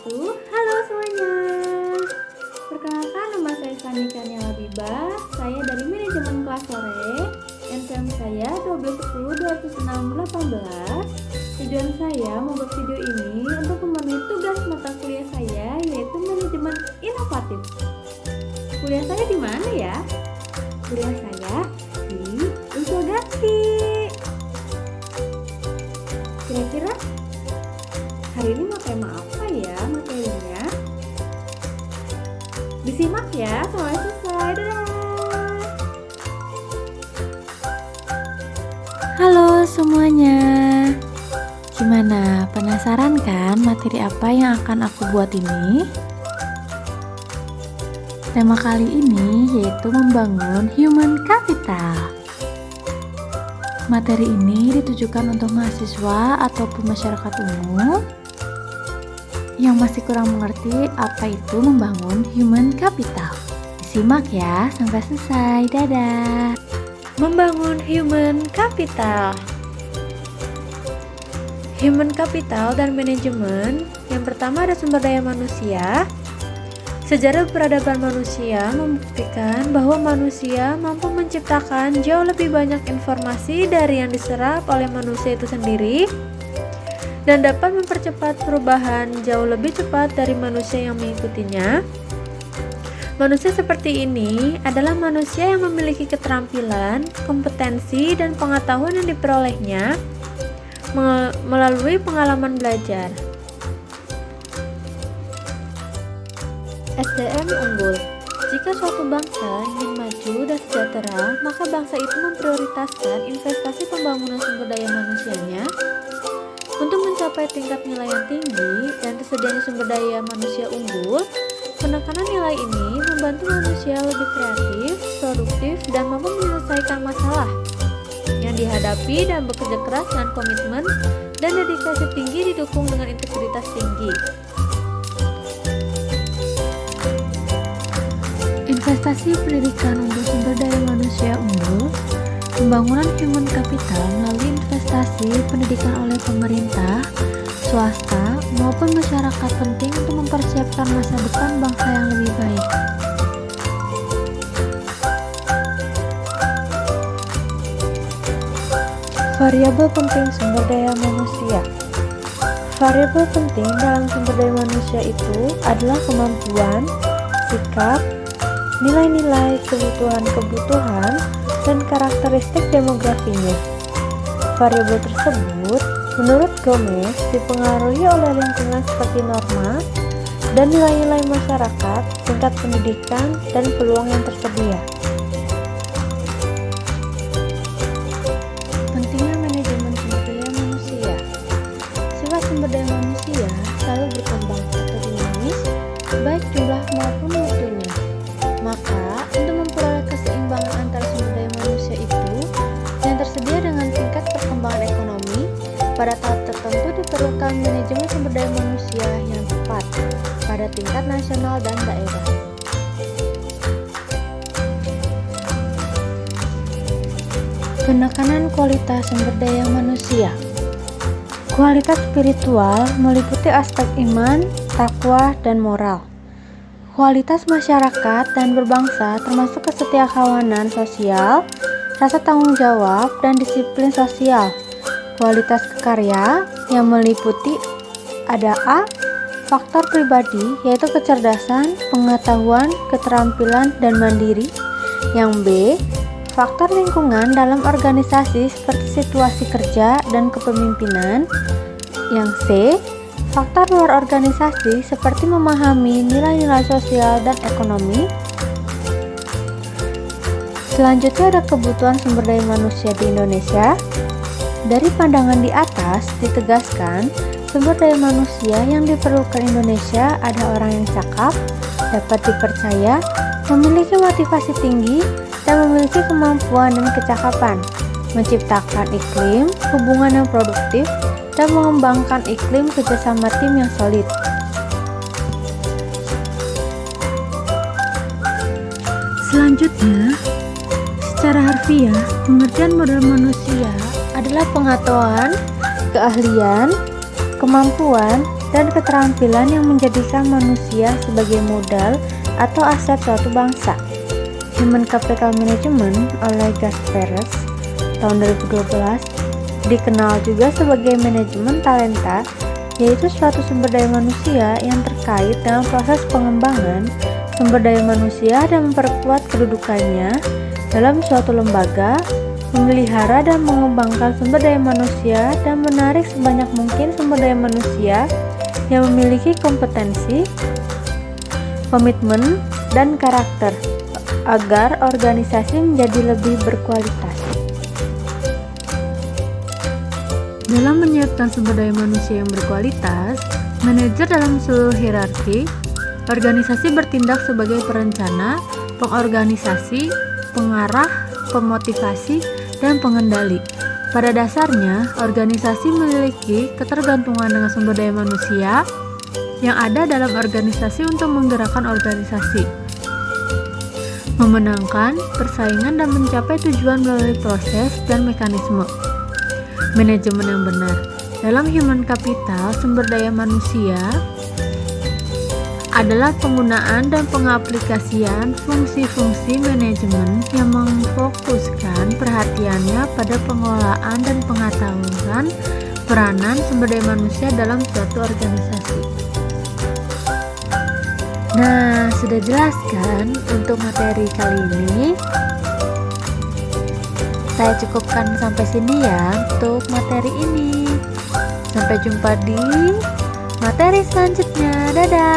wabarakatuh. Halo semuanya. Perkenalkan, nama saya Sani Kania Labibah. Saya dari manajemen kelas sore. NPM saya 121020618. Tujuan saya membuat video ini untuk memenuhi tugas mata kuliah saya, yaitu manajemen inovatif. Kuliah saya di mana ya? Kuliah saya di Unsogati. Kira-kira hari ini mau tema apa ya materinya? Disimak ya sampai selesai. Dadah. Halo semuanya. Gimana? Penasaran kan materi apa yang akan aku buat ini? Tema kali ini yaitu membangun human capital. Materi ini ditujukan untuk mahasiswa ataupun masyarakat umum yang masih kurang mengerti apa itu membangun human capital. Disimak ya sampai selesai. Dadah. Membangun human capital. Human capital dan manajemen. Yang pertama ada sumber daya manusia. Sejarah peradaban manusia membuktikan bahwa manusia mampu menciptakan jauh lebih banyak informasi dari yang diserap oleh manusia itu sendiri dan dapat mempercepat perubahan jauh lebih cepat dari manusia yang mengikutinya. Manusia seperti ini adalah manusia yang memiliki keterampilan, kompetensi, dan pengetahuan yang diperolehnya melalui pengalaman belajar. SDM unggul. Jika suatu bangsa ingin maju dan sejahtera, maka bangsa itu memprioritaskan investasi pembangunan sumber daya manusianya untuk mencapai tingkat nilai yang tinggi dan tersedianya sumber daya manusia unggul. Penekanan nilai ini membantu manusia lebih kreatif, produktif, dan mampu menyelesaikan masalah yang dihadapi dan bekerja keras dengan komitmen dan dedikasi tinggi didukung dengan integritas tinggi. Investasi pendidikan untuk sumber daya manusia unggul. Pembangunan human capital melalui investasi pendidikan oleh pemerintah, swasta, maupun masyarakat penting untuk mempersiapkan masa depan bangsa yang lebih baik. Variabel penting sumber daya manusia. Variabel penting dalam sumber daya manusia itu adalah kemampuan, sikap, nilai-nilai, kebutuhan, dan karakteristik demografinya. Variabel tersebut, menurut Gomez, dipengaruhi oleh lingkungan seperti norma dan nilai-nilai masyarakat, tingkat pendidikan, dan peluang yang tersedia. Pentingnya manajemen sumber daya manusia. Sifat sumber daya manusia selalu berkembang atau dinamis, baik jumlah maupun mutunya. Maka, untuk memperoleh keseimbangan antara sumber daya manusia itu yang tersedia dengan tingkat perkembangan ekonomi, pada tahap tertentu diperlukan manajemen sumber daya manusia yang tepat pada tingkat nasional dan daerah. Penekanan kualitas sumber daya manusia. Kualitas spiritual meliputi aspek iman, takwa, dan moral. Kualitas masyarakat dan berbangsa termasuk kesetiakawanan sosial, rasa tanggung jawab, dan disiplin sosial. Kualitas kekarya yang meliputi ada A. Faktor pribadi yaitu kecerdasan, pengetahuan, keterampilan, dan mandiri. Yang B. Faktor lingkungan dalam organisasi seperti situasi kerja dan kepemimpinan. Yang C. Faktor luar organisasi seperti memahami nilai-nilai sosial dan ekonomi. Selanjutnya ada kebutuhan sumber daya manusia di Indonesia. Dari pandangan di atas ditegaskan sumber daya manusia yang diperlukan Indonesia ada orang yang cakap, dapat dipercaya, memiliki motivasi tinggi, dan memiliki kemampuan dan kecakapan, menciptakan iklim hubungan yang produktif, dan mengembangkan iklim kerjasama tim yang solid. Selanjutnya, secara harfiah, pengertian modal manusia adalah pengetahuan, keahlian, kemampuan, dan keterampilan yang menjadikan manusia sebagai modal atau aset suatu bangsa. Human Capital Management oleh Gasperes tahun 2012 dikenal juga sebagai manajemen talenta, yaitu suatu sumber daya manusia yang terkait dengan proses pengembangan sumber daya manusia dan memperkuat kedudukannya dalam suatu lembaga, memelihara dan mengembangkan sumber daya manusia, dan menarik sebanyak mungkin sumber daya manusia yang memiliki kompetensi, komitmen, dan karakter agar organisasi menjadi lebih berkualitas. Dalam menyiapkan sumber daya manusia yang berkualitas, manajer dalam seluruh hierarki organisasi bertindak sebagai perencana, pengorganisasi, pengarah, pemotivasi, dan pengendali. Pada dasarnya, organisasi memiliki ketergantungan dengan sumber daya manusia yang ada dalam organisasi untuk menggerakkan organisasi, memenangkan persaingan, dan mencapai tujuan melalui proses dan mekanisme. Manajemen yang benar dalam human capital sumber daya manusia adalah penggunaan dan pengaplikasian fungsi-fungsi manajemen yang memfokuskan perhatiannya pada pengelolaan dan pengetahuan peranan sumber daya manusia dalam suatu organisasi. Nah, sudah jelas kan untuk materi kali ini? Saya cukupkan sampai sini ya untuk materi ini. Sampai jumpa di materi selanjutnya. Dadah!